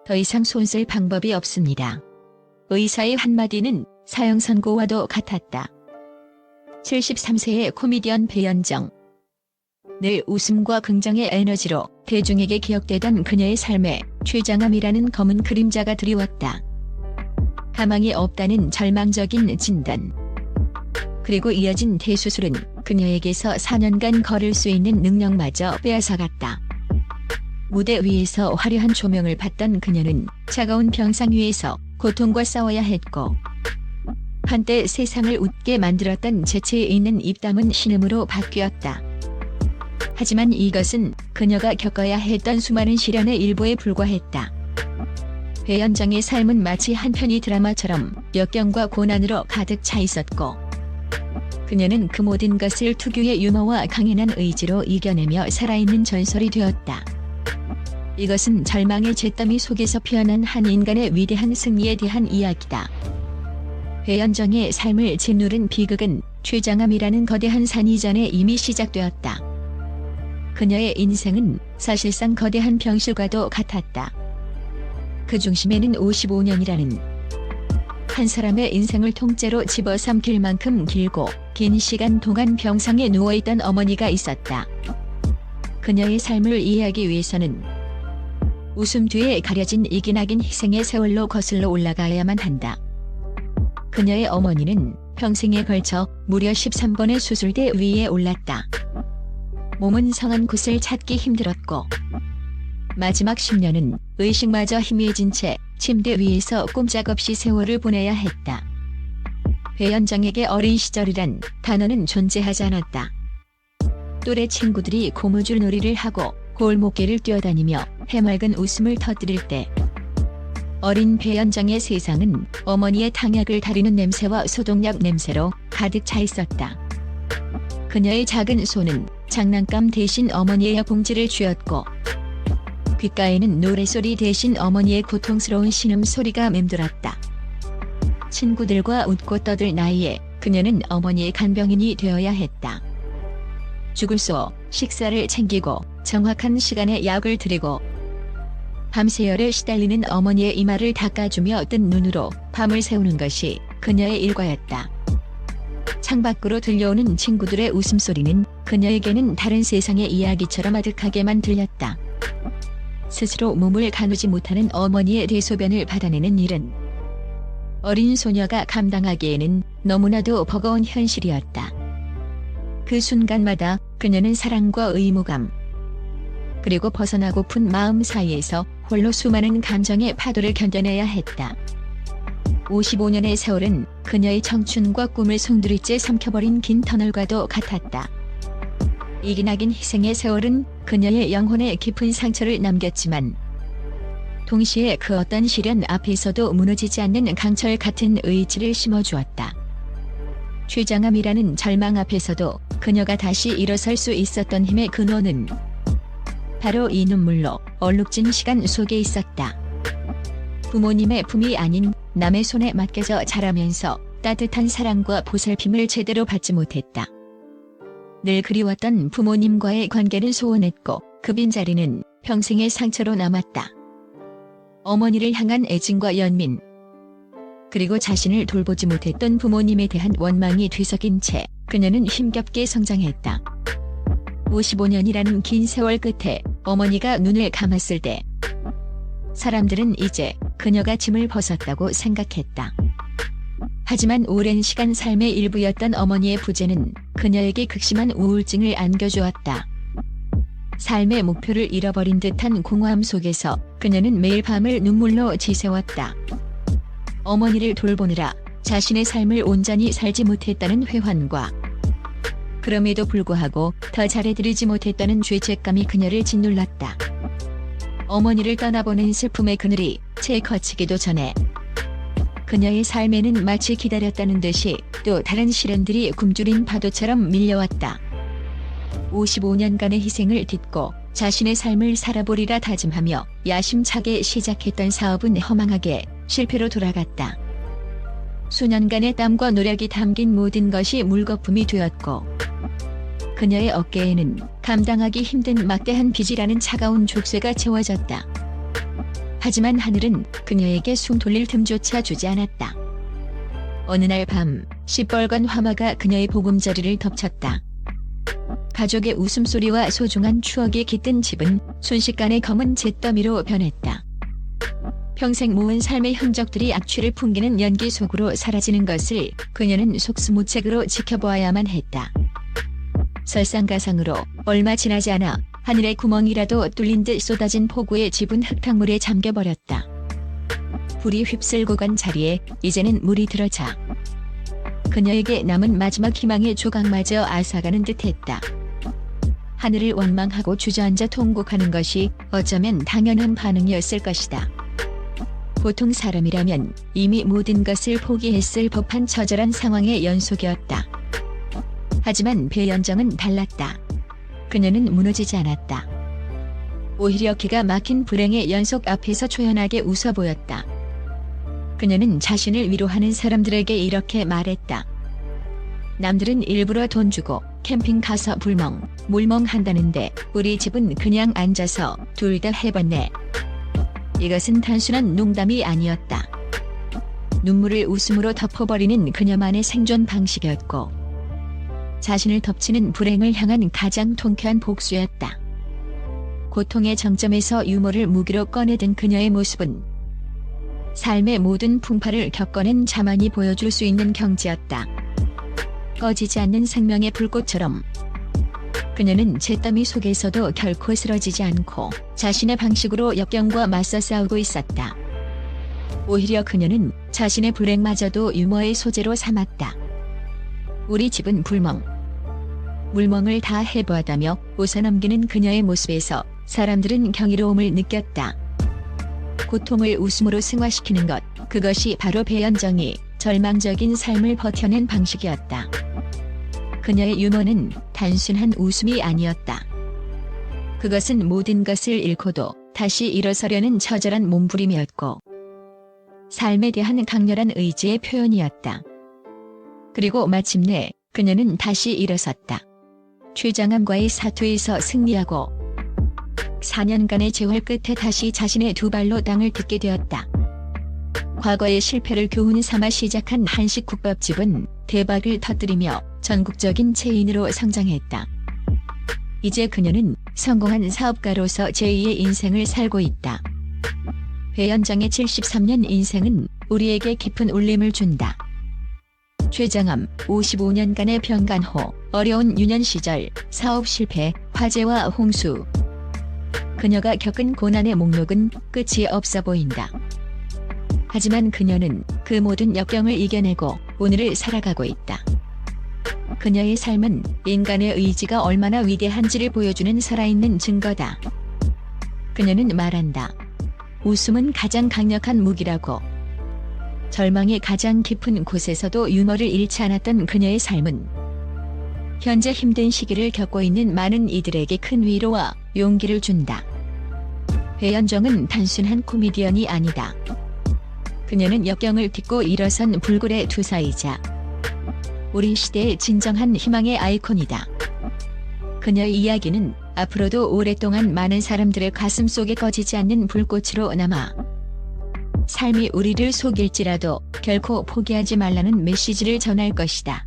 더 이상 손쓸 방법이 없습니다. 의사의 한마디는 사형 선고와도 같았다. 73세의 코미디언 배현정. 늘 웃음과 긍정의 에너지로 대중에게 기억되던 그녀의 삶에 췌장암이라는 검은 그림자가 드리웠다. 가망이 없다는 절망적인 진단. 그리고 이어진 대수술은 그녀에게서 4년간 걸을 수 있는 능력마저 빼앗아갔다. 무대 위에서 화려한 조명을 받던 그녀는 차가운 병상 위에서 고통과 싸워야 했고, 한때 세상을 웃게 만들었던 재치 있는 입담은 신음으로 바뀌었다. 하지만 이것은 그녀가 겪어야 했던 수많은 시련의 일부에 불과했다. 배현정의 삶은 마치 한 편의 드라마처럼 역경과 고난으로 가득 차 있었고, 그녀는 그 모든 것을 특유의 유머와 강인한 의지로 이겨내며 살아있는 전설이 되었다. 이것은 절망의 잿더미 속에서 피어난 한 인간의 위대한 승리에 대한 이야기다. 배현정의 삶을 짓누른 비극은 췌장암이라는 거대한 산 이전에 이미 시작되었다. 그녀의 인생은 사실상 거대한 병실과도 같았다. 그 중심에는 55년이라는 한 사람의 인생을 통째로 집어삼킬 만큼 길고 긴 시간 동안 병상에 누워있던 어머니가 있었다. 그녀의 삶을 이해하기 위해서는 웃음 뒤에 가려진 이기나긴 희생의 세월로 거슬러 올라가야만 한다. 그녀의 어머니는 평생에 걸쳐 무려 13번의 수술대 위에 올랐다. 몸은 성한 곳을 찾기 힘들었고, 마지막 10년은 의식마저 희미해진 채 침대 위에서 꼼짝없이 세월을 보내야 했다. 배현정에게 어린 시절이란 단어는 존재하지 않았다. 또래 친구들이 고무줄 놀이를 하고 골목길을 뛰어다니며 해맑은 웃음을 터뜨릴 때, 어린 배현정의 세상은 어머니의 탕약을 다리는 냄새와 소독약 냄새로 가득 차 있었다. 그녀의 작은 손은 장난감 대신 어머니의 봉지를 쥐었고, 귓가에는 노래소리 대신 어머니의 고통스러운 신음소리가 맴돌았다. 친구들과 웃고 떠들 나이에 그녀는 어머니의 간병인이 되어야 했다. 죽을 쏘 식사를 챙기고 정확한 시간에 약을 드리고, 밤새열에 시달리는 어머니의 이마를 닦아주며 뜬 눈으로 밤을 새우는 것이 그녀의 일과였다. 창밖으로 들려오는 친구들의 웃음소리는 그녀에게는 다른 세상의 이야기처럼 아득하게만 들렸다. 스스로 몸을 가누지 못하는 어머니의 대소변을 받아내는 일은 어린 소녀가 감당하기에는 너무나도 버거운 현실이었다. 그 순간마다 그녀는 사랑과 의무감, 그리고 벗어나고픈 마음 사이에서 홀로 수많은 감정의 파도를 견뎌내야 했다. 55년의 세월은 그녀의 청춘과 꿈을 송두리째 삼켜버린 긴 터널과도 같았다. 이기나긴 희생의 세월은 그녀의 영혼에 깊은 상처를 남겼지만, 동시에 그 어떤 시련 앞에서도 무너지지 않는 강철 같은 의지를 심어주었다. 췌장암이라는 절망 앞에서도 그녀가 다시 일어설 수 있었던 힘의 근원은 바로 이 눈물로 얼룩진 시간 속에 있었다. 부모님의 품이 아닌 남의 손에 맡겨져 자라면서 따뜻한 사랑과 보살핌을 제대로 받지 못했다. 늘 그리웠던 부모님과의 관계는 소원했고, 그 빈자리는 평생의 상처로 남았다. 어머니를 향한 애증과 연민, 그리고 자신을 돌보지 못했던 부모님에 대한 원망이 뒤섞인 채 그녀는 힘겹게 성장했다. 55년이라는 긴 세월 끝에 어머니가 눈을 감았을 때, 사람들은 이제 그녀가 짐을 벗었다고 생각했다. 하지만 오랜 시간 삶의 일부였던 어머니의 부재는 그녀에게 극심한 우울증을 안겨주었다. 삶의 목표를 잃어버린 듯한 공허함 속에서 그녀는 매일 밤을 눈물로 지새웠다. 어머니를 돌보느라 자신의 삶을 온전히 살지 못했다는 회환과, 그럼에도 불구하고 더 잘해드리지 못했다는 죄책감이 그녀를 짓눌렀다. 어머니를 떠나보낸 슬픔의 그늘이 채 거치기도 전에 그녀의 삶에는 마치 기다렸다는 듯이 또 다른 시련들이 굶주린 파도처럼 밀려왔다. 55년간의 희생을 딛고 자신의 삶을 살아보리라 다짐하며 야심차게 시작했던 사업은 허망하게 실패로 돌아갔다. 수년간의 땀과 노력이 담긴 모든 것이 물거품이 되었고, 그녀의 어깨에는 감당하기 힘든 막대한 빚이라는 차가운 족쇄가 채워졌다. 하지만 하늘은 그녀에게 숨 돌릴 틈조차 주지 않았다. 어느 날 밤 시뻘건 화마가 그녀의 보금자리를 덮쳤다. 가족의 웃음소리와 소중한 추억이 깃든 집은 순식간에 검은 잿더미로 변했다. 평생 모은 삶의 흔적들이 악취를 풍기는 연기 속으로 사라지는 것을 그녀는 속수무책으로 지켜보아야만 했다. 설상가상으로 얼마 지나지 않아 하늘의 구멍이라도 뚫린 듯 쏟아진 폭우에 집은 흙탕물에 잠겨버렸다. 불이 휩쓸고 간 자리에 이제는 물이 들어차 그녀에게 남은 마지막 희망의 조각마저 앗아가는 듯했다. 하늘을 원망하고 주저앉아 통곡하는 것이 어쩌면 당연한 반응이었을 것이다. 보통 사람이라면 이미 모든 것을 포기했을 법한 처절한 상황의 연속이었다. 하지만 배연정은 달랐다. 그녀는 무너지지 않았다. 오히려 기가 막힌 불행의 연속 앞에서 초연하게 웃어 보였다. 그녀는 자신을 위로하는 사람들에게 이렇게 말했다. 남들은 일부러 돈 주고 캠핑 가서 불멍, 물멍 한다는데 우리 집은 그냥 앉아서 둘 다 해봤네. 이것은 단순한 농담이 아니었다. 눈물을 웃음으로 덮어버리는 그녀만의 생존 방식이었고 자신을 덮치는 불행을 향한 가장 통쾌한 복수였다. 고통의 정점에서 유머를 무기로 꺼내든 그녀의 모습은 삶의 모든 풍파를 겪어낸 자만이 보여줄 수 있는 경지였다. 꺼지지 않는 생명의 불꽃처럼 그녀는 잿더미 속에서도 결코 쓰러지지 않고 자신의 방식으로 역경과 맞서 싸우고 있었다. 오히려 그녀는 자신의 불행마저도 유머의 소재로 삼았다. 우리 집은 불멍, 물멍을 다 해보았다며 웃어넘기는 그녀의 모습에서 사람들은 경이로움을 느꼈다. 고통을 웃음으로 승화시키는 것, 그것이 바로 배연정이 절망적인 삶을 버텨낸 방식이었다. 그녀의 유머는 단순한 웃음이 아니었다. 그것은 모든 것을 잃고도 다시 일어서려는 처절한 몸부림이었고 삶에 대한 강렬한 의지의 표현이었다. 그리고 마침내 그녀는 다시 일어섰다. 최장암과의 사투에서 승리하고 4년간의 재활 끝에 다시 자신의 두 발로 땅을 딛게 되었다. 과거의 실패를 교훈 삼아 시작한 한식국밥집은 대박을 터뜨리며 전국적인 체인으로 성장했다. 이제 그녀는 성공한 사업가로서 제2의 인생을 살고 있다. 배연정의 73년 인생은 우리에게 깊은 울림을 준다. 최장암 55년간의 병간호, 어려운 유년 시절, 사업 실패, 화재와 홍수. 그녀가 겪은 고난의 목록은 끝이 없어 보인다. 하지만 그녀는 그 모든 역경을 이겨내고 오늘을 살아가고 있다. 그녀의 삶은 인간의 의지가 얼마나 위대한지를 보여주는 살아있는 증거다. 그녀는 말한다. 웃음은 가장 강력한 무기라고. 절망의 가장 깊은 곳에서도 유머를 잃지 않았던 그녀의 삶은 현재 힘든 시기를 겪고 있는 많은 이들에게 큰 위로와 용기를 준다. 배연정은 단순한 코미디언이 아니다. 그녀는 역경을 딛고 일어선 불굴의 투사이자 우리 시대의 진정한 희망의 아이콘이다. 그녀의 이야기는 앞으로도 오랫동안 많은 사람들의 가슴 속에 꺼지지 않는 불꽃으로 남아 삶이 우리를 속일지라도 결코 포기하지 말라는 메시지를 전할 것이다.